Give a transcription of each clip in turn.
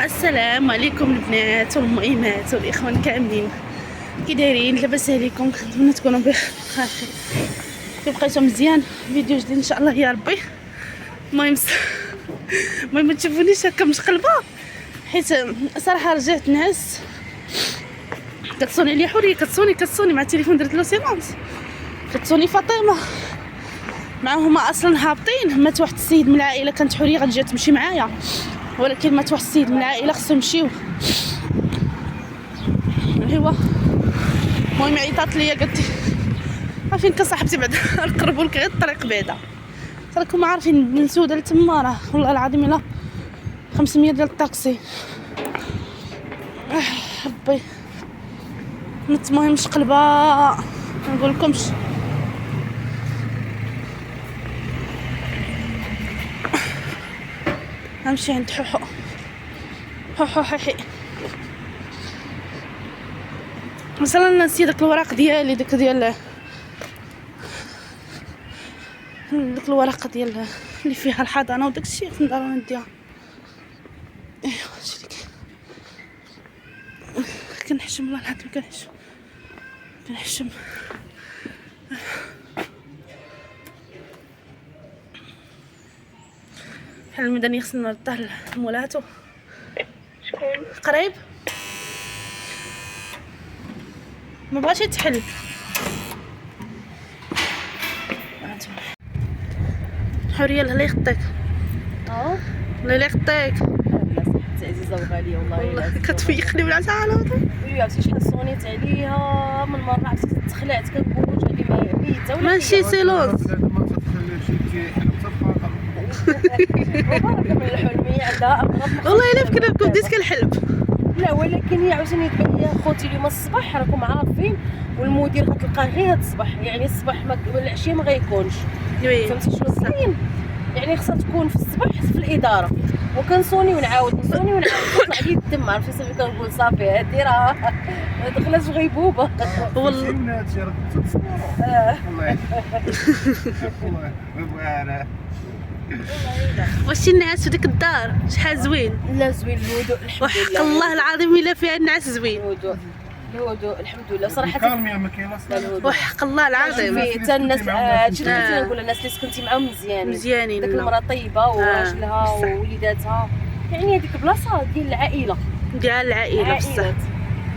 السلام عليكم البنات والمؤمنات والاخوان كاملين، كي دايرين؟ لاباس عليكم؟ نتمنى تكونوا بخير. كي بقيتو مزيان؟ فيديو جديد ان شاء الله يا ربي. المهم ما تشوفونيش هكا مشقلبه، حيت صراحه رجعت نعس. كتصوني لي حوريه، كتصوني مع التليفون، درت له سيلونس. كتصوني فاطمه معاهم اصلا هابطين. مات واحد السيد من العائله، كانت حوريه غتجي تمشي معايا، ولكن مات واحد السيد من العائله خصو يمشيو. ايوا المهم عيطات ليا قالت لي عارفين كصاحبتي بعدا نقربوا لك غير الطريق بعدا، راكم عارفين من سوده لتما راه والله العظيم الا 500 ديال الطاكسي. ربي نت المهم شقلبه نقول لكمش. نمشي عند حوحو حيحي مثلا نسيت داك الوراق ديالي، داك الورقه اللي فيها الحضانه وداك الشيء في الدار نديها. ايوا شريك كنحشم والله العظيم كنحشم. بحال المدني خصنا نرده لمولاتو. شكون قريب ما بغاش يتحل. حوريه الله يخطيك. الله يخطيك عزيزه وغاليه والله كتفيقني بلا تعالى. وي عرفتي شحال صونيت عليها من مره، عرفتي تخلعت كنقول هذه ما ميته ولا ماشي سيلوز. والله الا فكرت لكم بديت كنحلب. لا ولكن هي عاوتاني تبان لي خوتي اليوم الصباح راكم عارفين، والمدير غتلقاه غير الصباح، يعني الصباح العشيه ما غيكونش. فهمتي شنو كاين؟ يعني خصها تكون في الصباح في الاداره، وكنصوني ونعاود نصوني طلع لي الدم. عرفتي صافي كنقول صافي هادي راه دخلت في غيبوبه. والله واش النعاس في ديك الدار شحال زوين. لا زوين الهدوء الحمد وحق لله. الله العظيم الا فيها النعاس زوين. الهدوء الحمد لله صراحه. كالميه ما كاين اصلا. وحق الله العظيم. حتى الناس هادشي اللي كنقول الناس اللي سكنتي معاهم مزيانين. داك المراه طيبه وراجلها ووليداتها، يعني هذيك بلاصه ديال العائله بصح ما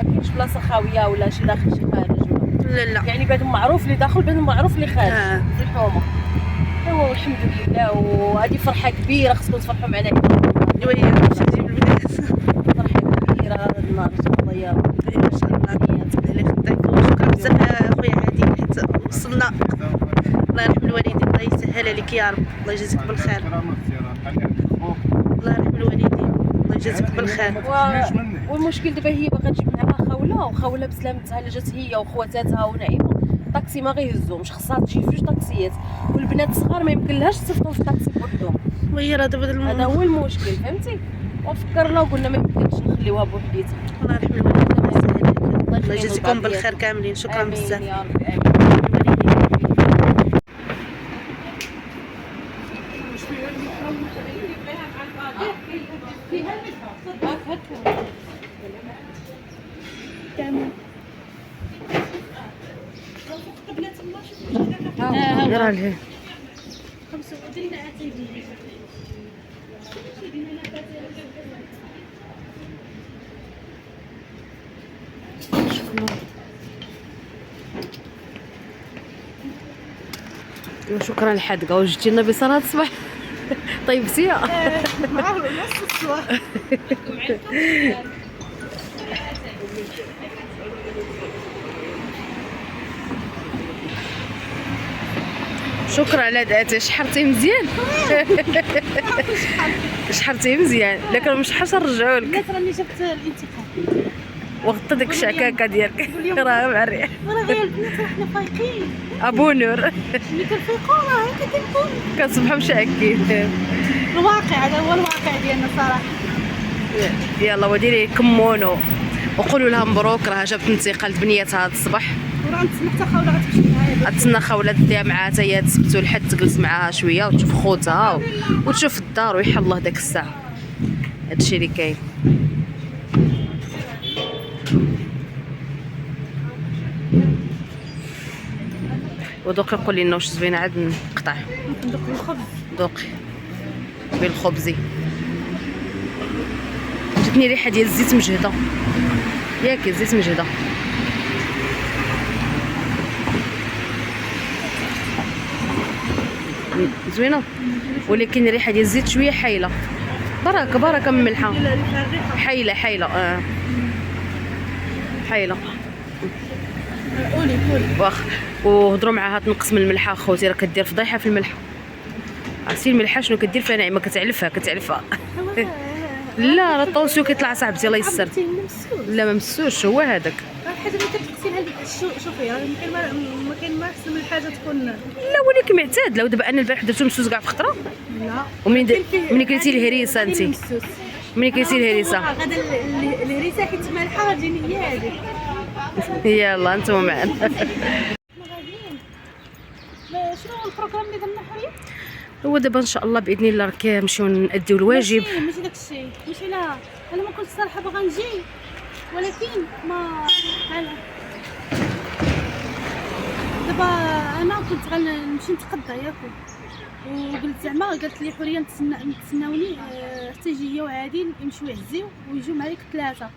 كاينش بلاصه خاويه ولا شي داخل شي خارج لا يعني بعدهم معروف اللي داخل بعدهم معروف اللي خارج في الحومه. ايوا الحمد لله، وهذه فرحه كبيره خصكم تفرحوا معنا. وي باش نجيب البنات فرحه كبيره هذا النهار ان شاء الله يا رب. ان شاء الله الله يخطيك. وشكرا بزاف خويا عادل حيت وصلنا. الله يرحم الوالدين، الله يسهل عليك يا رب، الله يجازيك بالخير. الله يرحم الوالدين، الله يجازيك بالخير. والمشكل دابا هي باغا تجيب معاها خاوله، وخاوله بسلامتها اللي جات هي وخواتاتها ونعيمه، الطاكسي ما غيهزهمش، خصها تجي في جوج طاكسيات، والبنات الصغار ما يمكنلهاش تصيفطهم في الطاكسي بوحدهم. وهي راه دابا هذا هو المشكل فهمتي. وفكرنا وقلنا ما يمكنش نخليوها بوحديتها. الله يرحم الوالدين، الله يسهل عليك، الله يجازيكم بالخير كاملين. شكرا بزاف يا رب. امين. يرى لها شكرا الحدقه وجدتي لنا بصلاه الصباح. طيبتيها نص الصباح. شكرا على دعاتي. شحرتي مزيان. شحرتي مزيان، لكن مش حاجه نرجعوا لك. الناس راني جبت الانتقام وغطى ديك الشعكاكه ديالك راه معريه. راه غير البنات راه حنا فايقين. ابو نور ملي كنفيقوا راه هكا كنكون كنصبحوا مشعكين. الواقع، هذا هو الواقع ديالنا صراحه. يلا وديري كمونو وقولوا لها مبروك، راه جابت انتقال بنيتها هذا الصباح. وراه نتسنى حتى خاوله غتمشي معايا. غتسنى خاوله ديها معاها حتى هي تسبتو الحد تجلس معاها شويه وتشوف خوتها وتشوف الدار ويحل الله داك الساعه. هادشي اللي كاين. ودوك يقول لنا واش زوينه عاد نقطع. ندوق الخبز. دوقي بالخبزي. جاتني ريحه ديال الزيت مجهده ياك، الزيت مجهده. زوينه ولكن الريحه ديال الزيت شويه حايله. بركه من ملحه. حايله حايله. قولي واخ وهضروا معاها تنقص من الملحه خوتي، راه كدير فضيحه في الملحه. عرفتي الملحه شنو كدير فيها نعيمه؟ كتعلفها لا راه الطونسيون كيطلع صاحبتي الله يسر. لا ما مسوش هو هذاك الحاجه اللي كتغسلها شوفي راه ما كاين ما احسن من حاجه تكون. لا ولكن معتاد. لو دابا انا البارح درتو مسوس كاع في خطره. لا ومنين كليتي الهريسه انت، منين كليتي الهريسه غدا الهريسه حيت مالحه غادي هي هذيك. يلا انتم معنا. شنو هو البروغرام اللي درنا حاليا؟ هو دابا ان شاء الله باذن الله راك نمشيو ناديو الواجب. ماشي داكشي، ماشي لا انا ما كنت صراحه باغا نجي ولكن ما هلا دابا انا كنت غنمشي نتقضى ياكل، وقلت زعما قالت لي حوريه نتسناوني حتى يجي هي وعادل يمشيو يعزيو ويجيو معايا 3.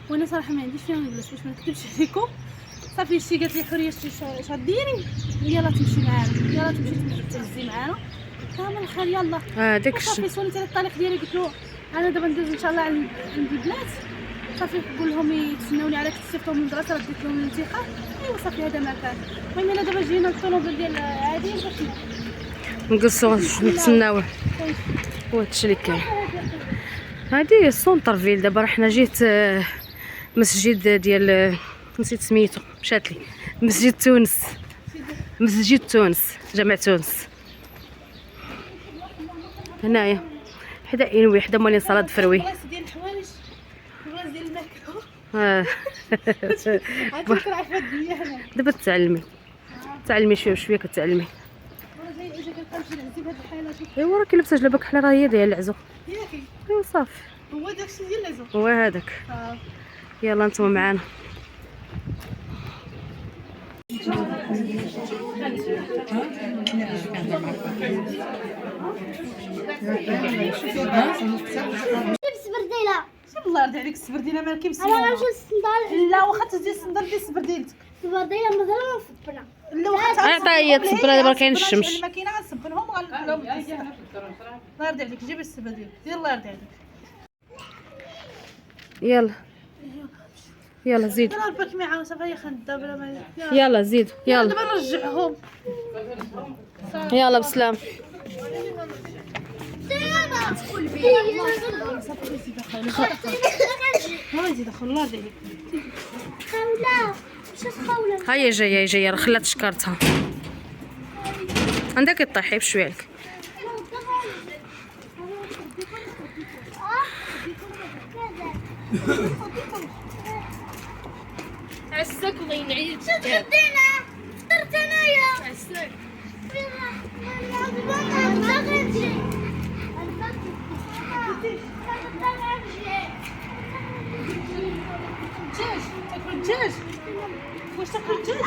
وانا صراحه ما عنديش فيها نجلس باش ما نكذبش عليكم. صافي شتي قالت لي حوريه اش غديري؟ يلاه تمشي معانا، يلاه تمشي تعزي معانا. كامل الخير يلا. داك الشيء. صافي سوليت على الطريق ديالي قلت له انا دابا ندوز ان شاء الله عند البنات. صافي نقول لهم يتسناوني على كتسيفطهم من المدرسه، رديت لهم الانتقال. ايوا صافي هذا ما كان. المهم انا دابا جينا الطوموبيل ديال عادي باش نجلسو نتسناوه. وهادشي اللي كاين. هادي السونتر فيل. دابا حنا جيت مسجد ديال نسيت سميتو مشات لي، مسجد تونس جامع تونس هنايا حدا انوي حدا مالين صلاه فروي. ديال الحوايج الراس ديال الماكله. عاد كنعرف هاد الدنيا هنا. دابا تعلمي شويه كتعلمي. اجا كنمشي نعزي بهاد الحالات. ايوا راكي لابسه جلابه كحله راه هي ديال العزو. ياكي ايوا صافي هو داكشي ديال العزو هو هذاك. يلا نتوما معانا. السبرديله الله يرضي عليك. السبرديله مالك مسكينه. انا غنمشي للصندال. لا واخا تزيد الصندال ديال السبرديلتك. السبرديله مازال ما فطنا. لا واخا عطا هي تصبر دابا كاين الشمس. الماكينه غنصبنهم غنبداو. الله يرضي عليك جيبي السبرديل ديال الله يرضي عليك. يلا زيد. انا ربك معاهم صافي هي خنده بلا ما. يلا زيد يلا دابا نرجعهم. يلا بسلام. هاي دخل الله يرضي عليك. خوله مشات خوله. هيا جايه راه خلات شكرتها. عندك يطيحي بشويه لك. عساك الله ينعيك. تغدينا فطرت انايا. عساك دجاج. تاكل دجاج؟ واش تاكل دجاج؟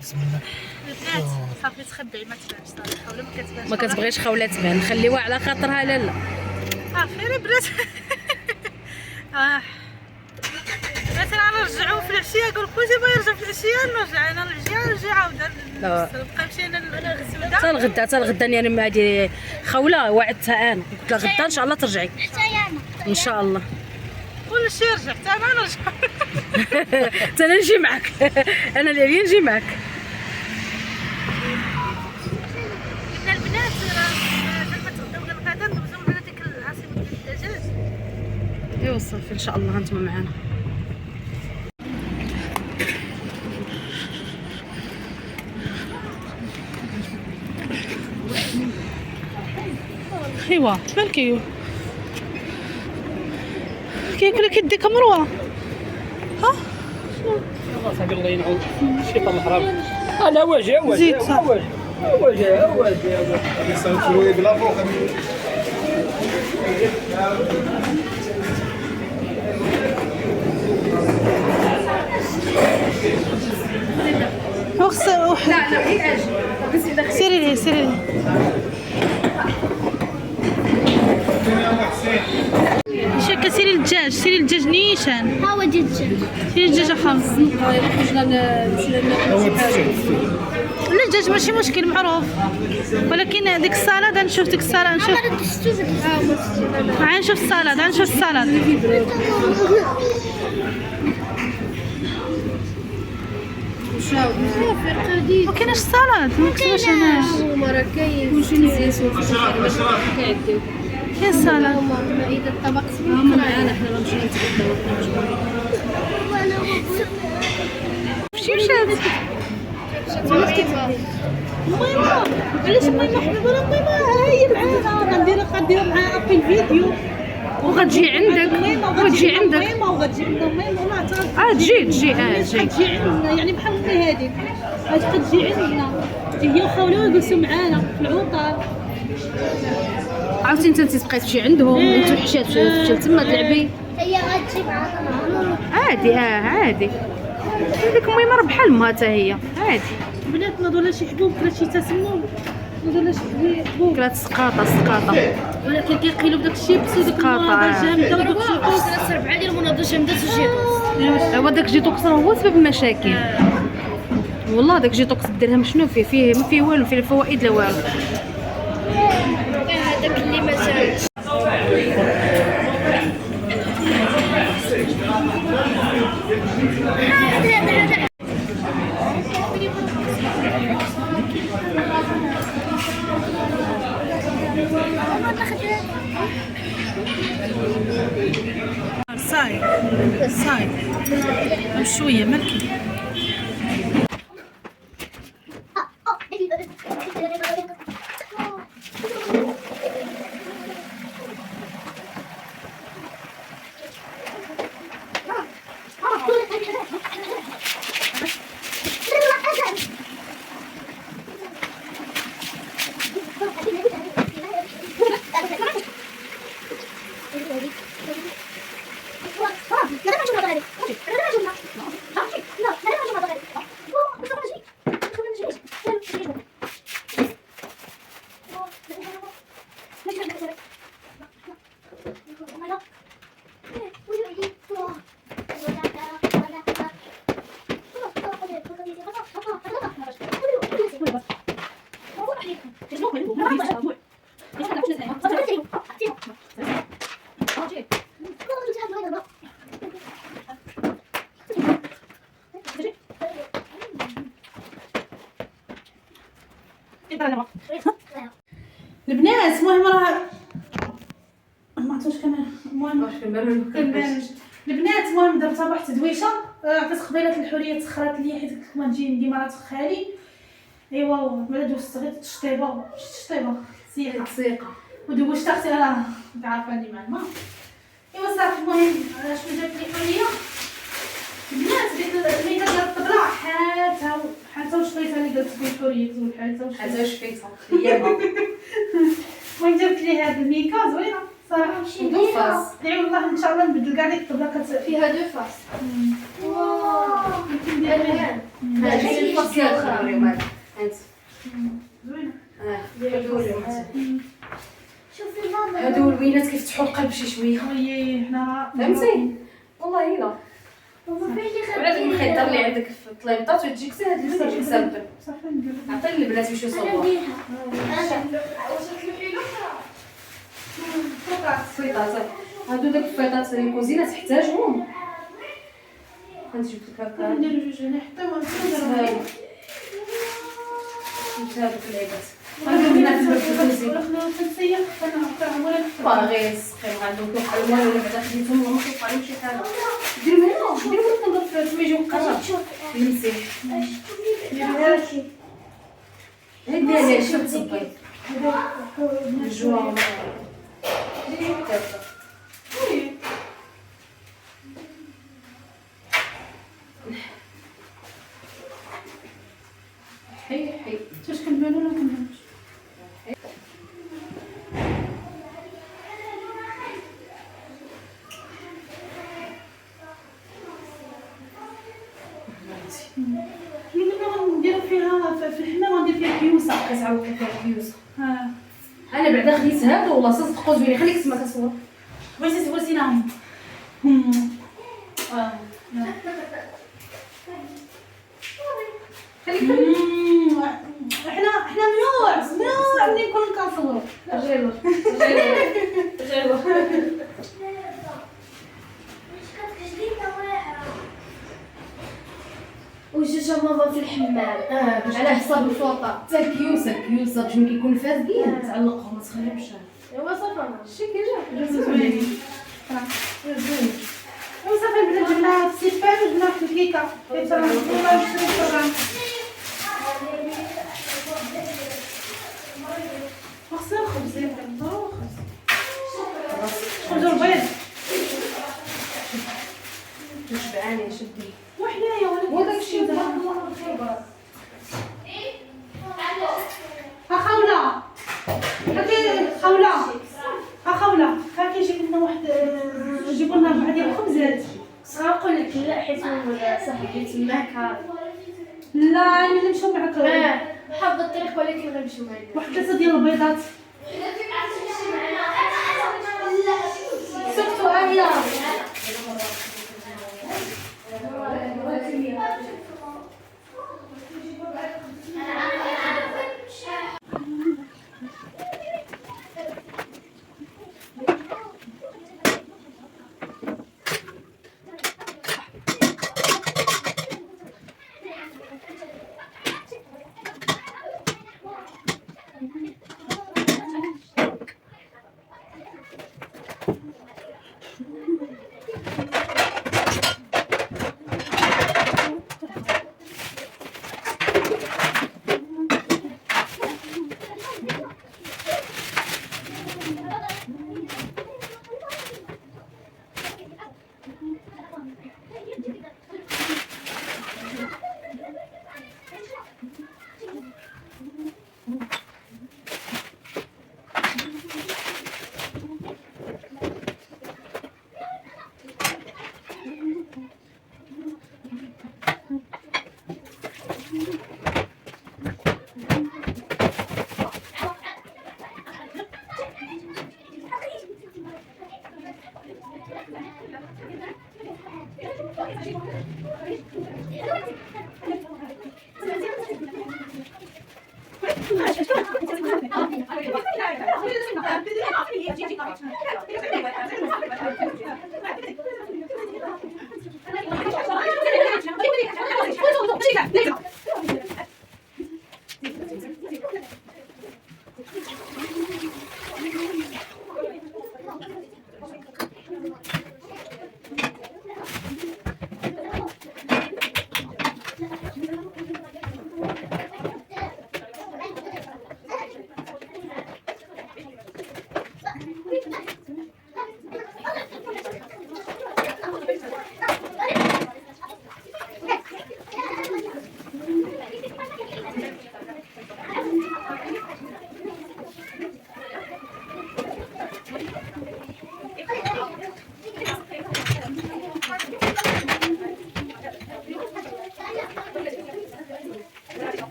بسم الله. البنات صافي تخبعي ما تبانش صراحه ولا ما كتبانش. ما كتبغيش خوله تبان، خليوها على خاطرها. لا خير البنات. مثلا نرجعو في العشيه. قول خوتي ما يرجع في العشيه نرجع. انا نرجع عاوده نبقى نمشي انا نغسل حتى الغدا انا هذه خوله وعدتها انا قلت لها غدا ان شاء الله ترجعي ان شاء الله. كل شيء يرجع حتى انا نرجع. حتى انا نجي معك. انا اللي نجي معك. قلنا البنات راه لما تغداو الغدا ندوزو على ديك العاصمه ديال الدجاج. ايوا صافي ان شاء الله انتم معانا. ايوا مالك كياكل لك يديك مروه. ها صاحبي الله ينعم الشيطان الحرام. انا واجه زيد واجه لا هي اجي سيري لي شكا. سيري الدجاج نيشان. ها هو الدجاج. سيري الدجاج خالص. لا الدجاج ماشي مشكل معروف، ولكن ديك السلطه نشوف ديك السلطه نشوف. نشوف السلطه. ما كاينش السلطه، ما كاينش انا. هما راه كاين كلشي مزيان كيعديو. كاين السلطه. هما اذا الطبق هما معانا حنا غنمشيو نتغداو. مشات المهم علاش المهم حبيبه راه المهم ها هي معانا غندير معاها في الفيديو وغتجي عندك وغتجي عندك وغتجي عندنا المهم والله تجي عندنا يعني بحال امي هذيك غتجي عندنا هي وخاولها يجلسوا معانا في العطار. عرفتي انت تبقاي تمشي عندهم انتو حشات تمشي تما تلعبي هي غتجي معانا عادي. عادي هذيك المهم راه بحال امها حتى هي عادي. بنات ناضوا لها شي حبوب كلا شي تسمم ناضوا لها شي حبوب كلات سقاطه ولكن كيقيلوا بداك الشيبس وداك المناضه جامده وداك الشيبس 4 ديال المناضه جامده وجيتوكس. هو داك جيتوكس راه هو سبب المشاكل والله. داك جيتوكس ديرهم شنو فيه ما فيه والو، فيه الفوائد لا والو. هذاك اللي ما زالش صاي بشويه مالكي. البنات المهم راه ما عرفتش كمان المهم البنات المهم درتها واحد التدويشه عطيت قبيله الحوريه تسخرات ليا حيت كما تجي ديما تسخها لي. ايوا ملي دوزت غير الشطيبه سيقه ودوشت اختي راه عارفاني مع الماء. ايوا صافي المهم شنو جابت لي حوريه البنات ديك الميكا ديال الطبله حالتها وشفيتها اللي درت فيه الحوريه زول حالتها وشفيتها المهم جابت لي هاد الميكا زوينه صراحه دو فاس. اي والله ان شاء الله نبدل كاع ديك الطبله فيها دو فاس. واو ندير هذه الفاس ديال الاخرى اليوم هذا زوينه. شوفي ماما هادو الوينات كيفتحوا القلب شي شويه. وي حنا فهمتي والله الا ماما فين اللي وعاد الخيطه اللي عندك في الطليمطات وتجيك سي هاد اللي مسبل صافي ندير عطي البنات يمشيو يصوروا نديرها الفيطات هادو داك الفيطات الكوزينه تحتاجهم غنجيب لك هكا نديرو جوج هنا حتى ما هادو هادوك اللعيبات هادو البنات في الكوزينه تنسيق انا كنعمل باغي السقيم عندهم كيوقع الماء ولا بعدا خديتهم وما كيوقع لهم شي حاجه ديروا هنا تما يجيو مقرب المسيح هدي عليه شوف تصبي الجوع ديري كتابه حي واش كنبانو ولا كنبانوش نديرو فيها في الحمام غندير فيها كيوسه. كتعاود فيها الكيوسه. ها انا بعدا خديت هذا والله صدقوا زوينين. خليك تما كتصور. بغيتي تبغيتيناهم. احنا ممنوع ملي نكونوا كنصوروا. رجعي لور. وجوج ماما في الحمام على حساب الفوطه. حتى الكيوسه باش ملي كيكون فاسدين تعلقهم ما تخليهمش. ايوا صافي شتي كي جا زوينين. وصافي بدا جبناها في السيفان وجبناها في الكيكه. خصنا الخبز ضروري خبز البيض. تشبعاني شدي وحنايا وداك الشيء تبارك الله بالخير. خولة خولة ها كيجيب لنا واحد جيبوا لنا 4 ديال الخبزات. غنقول لك لا حيت صاحبي تماك لا ملي نمشيو معاك حافظ الطريق ولكن غنمشيو معاك. واحد 3 ديال البيضات. سكتوا هيا.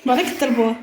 باغي كتربوه.